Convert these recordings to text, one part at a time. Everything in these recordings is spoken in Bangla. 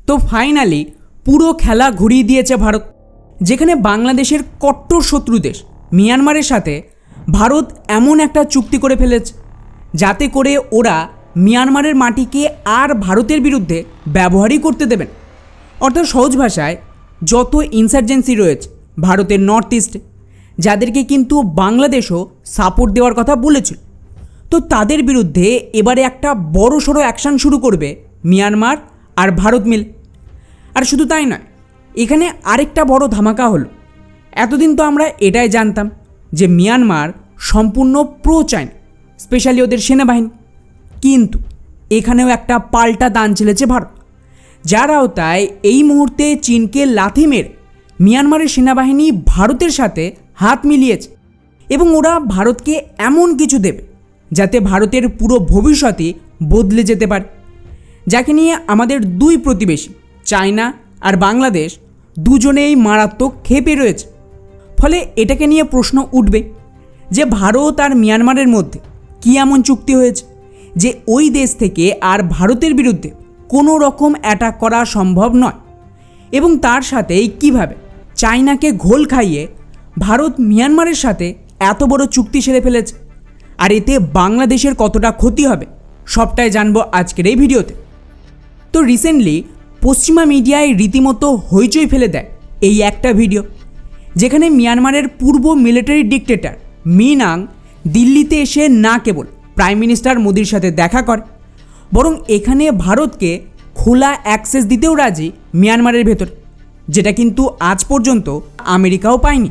তো ফাইনালি পুরো খেলা ঘুরিয়ে দিয়েছে ভারত, যেখানে বাংলাদেশের কট্টর শত্রু দেশ মিয়ানমারের সাথে ভারত এমন একটা চুক্তি করে ফেলেছে যাতে করে ওরা মিয়ানমারের মাটিকে আর ভারতের বিরুদ্ধে ব্যবহারই করতে দেবেন। অর্থাৎ সহজ ভাষায় যত ইনসার্জেন্সি রয়েছে ভারতের নর্থ ইস্টে, যাদেরকে কিন্তু বাংলাদেশও সাপোর্ট দেওয়ার কথা বলেছিল, তো তাদের বিরুদ্ধে এবারে একটা বড়সড় অ্যাকশান শুরু করবে মিয়ানমার আর ভারত মিলে। আর শুধু তাই নয়, এখানে আরেকটা বড় ধামাকা হলো। এতদিন তো আমরা এটাই জানতাম যে মিয়ানমার সম্পূর্ণ প্রো চায়না, স্পেশালি ওদের সেনাবাহিনী, কিন্তু এখানেও একটা পাল্টা দান চেলেছে ভারত, যার আওতায় এই মুহূর্তে চীনকে লাথি মেরে মিয়ানমারের সেনাবাহিনী ভারতের সাথে হাত মিলিয়েছে এবং ওরা ভারতকে এমন কিছু দেবে যাতে ভারতের পুরো ভবিষ্যৎই বদলে যেতে পারে, যাকে নিয়ে আমাদের দুই প্রতিবেশী চায়না আর বাংলাদেশ দুজনেই মারাত্মক ক্ষেপে রয়েছে। ফলে এটাকে নিয়ে প্রশ্ন উঠবে যে ভারত আর মিয়ানমারের মধ্যে কী এমন চুক্তি হয়েছে যে ওই দেশ থেকে আর ভারতের বিরুদ্ধে কোনো রকম অ্যাটাক করা সম্ভব নয়, এবং তার সাথেই কিভাবে চায়নাকে ঘোল খাইয়ে ভারত মিয়ানমারের সাথে এত বড় চুক্তি সেরে ফেলেছে, আর এতে বাংলাদেশের কতটা ক্ষতি হবে সবটাই জানবো আজকের এই ভিডিওতে। তো রিসেন্টলি পশ্চিমা মিডিয়ায় রীতিমতো হইচই ফেলে দেয় এই একটা ভিডিও, যেখানে মিয়ানমারের পূর্ব মিলিটারি ডিক্টেটর মিন আং দিল্লিতে এসে না কেবল প্রাইম মিনিস্টার মোদির সাথে দেখা করে, বরং এখানে ভারতকে খোলা অ্যাক্সেস দিতেও রাজি মিয়ানমারের ভেতর, যেটা কিন্তু আজ পর্যন্ত আমেরিকাও পায়নি।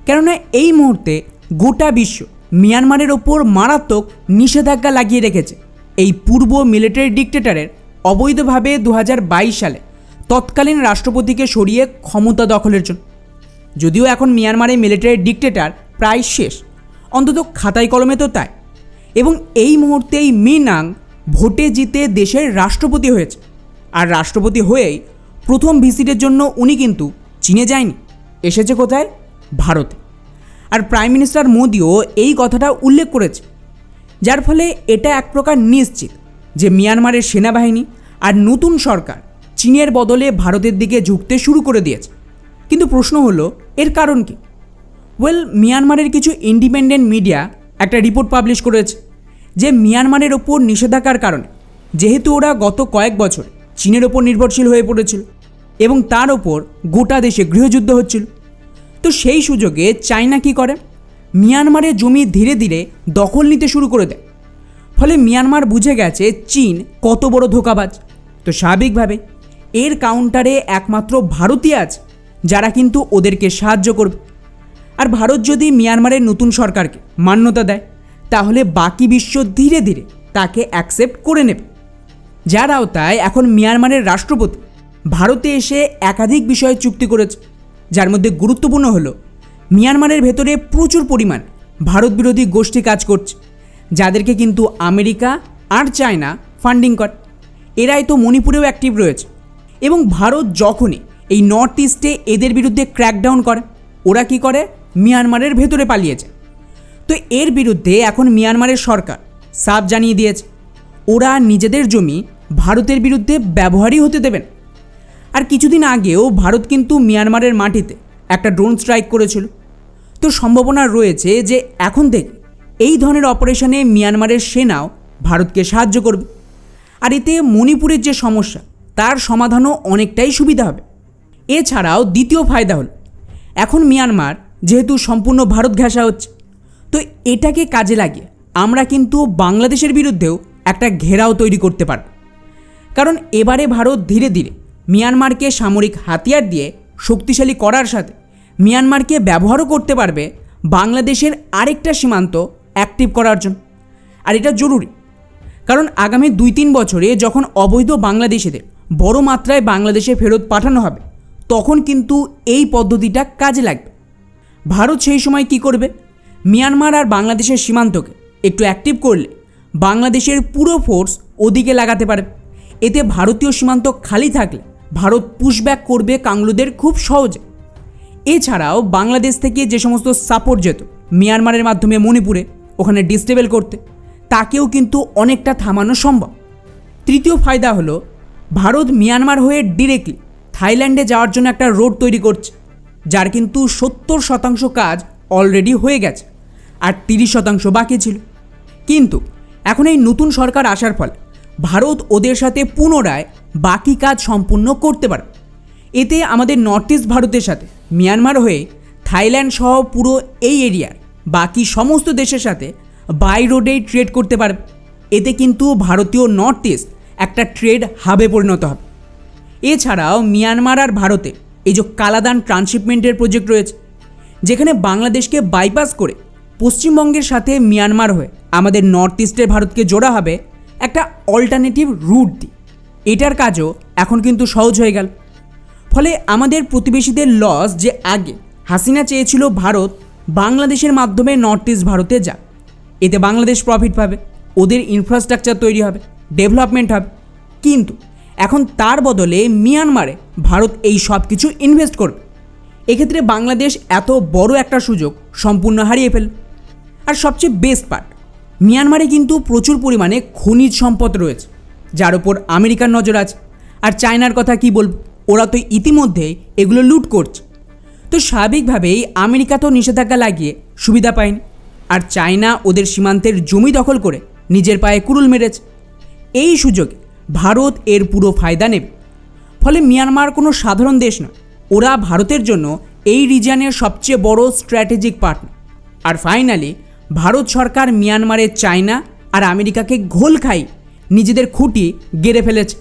কেননা এই মুহূর্তে গোটা বিশ্ব মিয়ানমারের ওপর মারাত্মক নিষেধাজ্ঞা লাগিয়ে রেখেছে এই পূর্ব মিলিটারি ডিক্টেটরের অবৈধভাবে 2022 সালে তৎকালীন রাষ্ট্রপতিকে সরিয়ে ক্ষমতা দখলের জন্য। যদিও এখন মিয়ানমারের মিলিটারি ডিক্টেটর প্রায় শেষ, অন্তত খাতায় কলমে তো তাই, এবং এই মুহূর্তেই মিন আং ভোটে জিতে দেশের রাষ্ট্রপতি হয়েছে, আর রাষ্ট্রপতি হয়েই প্রথম ভিজিটের জন্য উনি কিন্তু চীনে যায়নি, এসেছে কোথায়? ভারতে। আর প্রাইম মিনিস্টার মোদিও এই কথাটা উল্লেখ করেছে, যার ফলে এটা এক প্রকার নিশ্চিত যে মিয়ানমারের সেনাবাহিনী আর নতুন সরকার চীনের বদলে ভারতের দিকে ঝুঁকতে শুরু করে দিয়েছে। কিন্তু প্রশ্ন হলো এর কারণ কি? মিয়ানমারের কিছু ইন্ডিপেন্ডেন্ট মিডিয়া একটা রিপোর্ট পাবলিশ করেছে যে মিয়ানমারের ওপর নিষেধাজ্ঞার কারণে, যেহেতু ওরা গত কয়েক বছর চীনের ওপর নির্ভরশীল হয়ে পড়েছিল এবং তার ওপর গোটা দেশে গৃহযুদ্ধ হচ্ছিল, তো সেই সুযোগে চায়না কী করে, মিয়ানমারের জমি ধীরে ধীরে দখল নিতে শুরু করে দেয়। ফলে মিয়ানমার বুঝে গেছে চীন কত বড় ধোঁকাবাজ, তো স্বাভাবিকভাবে এর কাউন্টারে একমাত্র ভারতই আছে যারা কিন্তু ওদেরকে সাহায্য করবে। আর ভারত যদি মিয়ানমারের নতুন সরকারকে মান্যতা দেয়, তাহলে বাকি বিশ্ব ধীরে ধীরে তাকে অ্যাকসেপ্ট করে নেবে, যার আওতায় এখন মিয়ানমারের রাষ্ট্রপতি ভারতে এসে একাধিক বিষয়ে চুক্তি করেছে, যার মধ্যে গুরুত্বপূর্ণ হলো মিয়ানমারের ভেতরে প্রচুর পরিমাণ ভারত বিরোধী গোষ্ঠী কাজ করছে, যাদেরকে কিন্তু আমেরিকা আর চায়না ফান্ডিং করে। এরাই তো মণিপুরেও অ্যাক্টিভ রয়েছে, এবং ভারত যখনই এই নর্থ ইস্টে এদের বিরুদ্ধে ক্র্যাকডাউন করে, ওরা কি করে, মিয়ানমারের ভেতরে পালিয়েছে। তো এর বিরুদ্ধে এখন মিয়ানমারের সরকার সাফ জানিয়ে দিয়েছে ওরা নিজেদের জমি ভারতের বিরুদ্ধে ব্যবহারই হতে দেবেন। আর কিছুদিন আগেও ভারত কিন্তু মিয়ানমারের মাটিতে একটা ড্রোন স্ট্রাইক করেছিল, তো সম্ভাবনা রয়েছে যে এখন থেকে এই ধরনের অপারেশনে মিয়ানমারের সেনাও ভারতকে সাহায্য করবে। আর এতে মণিপুরের যে সমস্যা তার সমাধানও অনেকটাই সুবিধা হবে। এছাড়াও দ্বিতীয় ফায়দা হল, এখন মিয়ানমার যেহেতু সম্পূর্ণ ভারত ঘেঁষা হচ্ছে, তো এটাকে কাজে লাগিয়ে আমরা কিন্তু বাংলাদেশের বিরুদ্ধেও একটা ঘেরাও তৈরি করতে পারব। কারণ এবারে ভারত ধীরে ধীরে মিয়ানমারকে সামরিক হাতিয়ার দিয়ে শক্তিশালী করার সাথে মিয়ানমারকে ব্যবহারও করতে পারবে বাংলাদেশের আরেকটা সীমান্ত অ্যাক্টিভ করার জন্য। আর এটা জরুরি, কারণ আগামী 2-3 বছরে যখন অবৈধ বাংলাদেশিদের বড় মাত্রায় বাংলাদেশে ফেরত পাঠানো হবে, তখন কিন্তু এই পদ্ধতিটা কাজে লাগবে। ভারত সেই সময় কি করবে, মিয়ানমার আর বাংলাদেশের সীমান্তকে একটু অ্যাক্টিভ করলে বাংলাদেশের পুরো ফোর্স ওদিকে লাগাতে পারবে। এতে ভারতীয় সীমান্ত খালি থাকলে ভারত পুশব্যাক করবে কাংলুদের খুব সহজে। এছাড়াও বাংলাদেশ থেকে যে সমস্ত সাপোর্ট যেত মিয়ানমারের মাধ্যমে মণিপুরে ওখানে ডিস্টেবল করতে, তাকেও কিন্তু অনেকটা থামানো সম্ভব। তৃতীয় ফায়দা হলো, ভারত মিয়ানমার হয়ে ডিরেক্টলি থাইল্যান্ডে যাওয়ার জন্য একটা রোড তৈরি করছে, যার কিন্তু 70% কাজ অলরেডি হয়ে গেছে আর 30% বাকি ছিল। কিন্তু এখন এই নতুন সরকার আসার ফলে ভারত ওদের সাথে পুনরায় বাকি কাজ সম্পূর্ণ করতে পারে। এতে আমাদের নর্থ ইস্ট ভারতের সাথে মিয়ানমার হয়ে থাইল্যান্ড সহ পুরো এই এরিয়ার বাকি সমস্ত দেশের সাথে বাই রোডেই ট্রেড করতে পারবে। এতে কিন্তু ভারতীয় নর্থ ইস্ট একটা ট্রেড হাবে পরিণত হবে। এছাড়াও মিয়ানমার আর ভারতে এই যে কালাদান ট্রান্সশিপমেন্টের প্রজেক্ট রয়েছে, যেখানে বাংলাদেশকে বাইপাস করে পশ্চিমবঙ্গের সাথে মিয়ানমার হয়ে আমাদের নর্থ ইস্টের ভারতকে জোড়া হবে একটা অল্টারনেটিভ রুট দিয়ে। এটার কাজও এখন কিন্তু সহজ হয়ে গেল। ফলে আমাদের প্রতিবেশীদের লস যে আগে হাসিনা চেয়েছিল ভারত বাংলাদেশের মাধ্যমে নর্থ ইস্ট ভারতে যাক, এতে বাংলাদেশ প্রফিট পাবে, ওদের ইনফ্রাস্ট্রাকচার তৈরি হবে, ডেভেলপমেন্ট হবে। কিন্তু এখন তার বদলে মিয়ানমারে ভারত এই সব কিছু ইনভেস্ট করবে। এক্ষেত্রে বাংলাদেশ এত বড় একটা সুযোগ সম্পূর্ণ হারিয়ে ফেল। আর সবচেয়ে বেস্ট পার্ট, মিয়ানমারে কিন্তু প্রচুর পরিমাণে খনিজ সম্পদ রয়েছে, যার ওপর আমেরিকার নজর আছে। আর চায়নার কথা কি বলবো, ওরা তো ইতিমধ্যেই এগুলো লুট করছে। তো স্বাভাবিকভাবেই আমেরিকা তো নিষেধাজ্ঞা লাগিয়ে সুবিধা পায়নি, আর চায়না ওদের সীমান্তের জমি দখল করে নিজের পায়ে কুড়ুল মেরেছে। এই সুযোগে ভারত এর পুরো ফায়দা নেবে। ফলে মিয়ানমার কোনো সাধারণ দেশ নয়, ওরা ভারতের জন্য এই রিজিয়নের সবচেয়ে বড় স্ট্র্যাটেজিক পার্টনার। আর ফাইনালি ভারত সরকার মিয়ানমারের চায়না আর আমেরিকাকে ঘোল খাই নিজেদের খুঁটি গেড়ে ফেলেছে।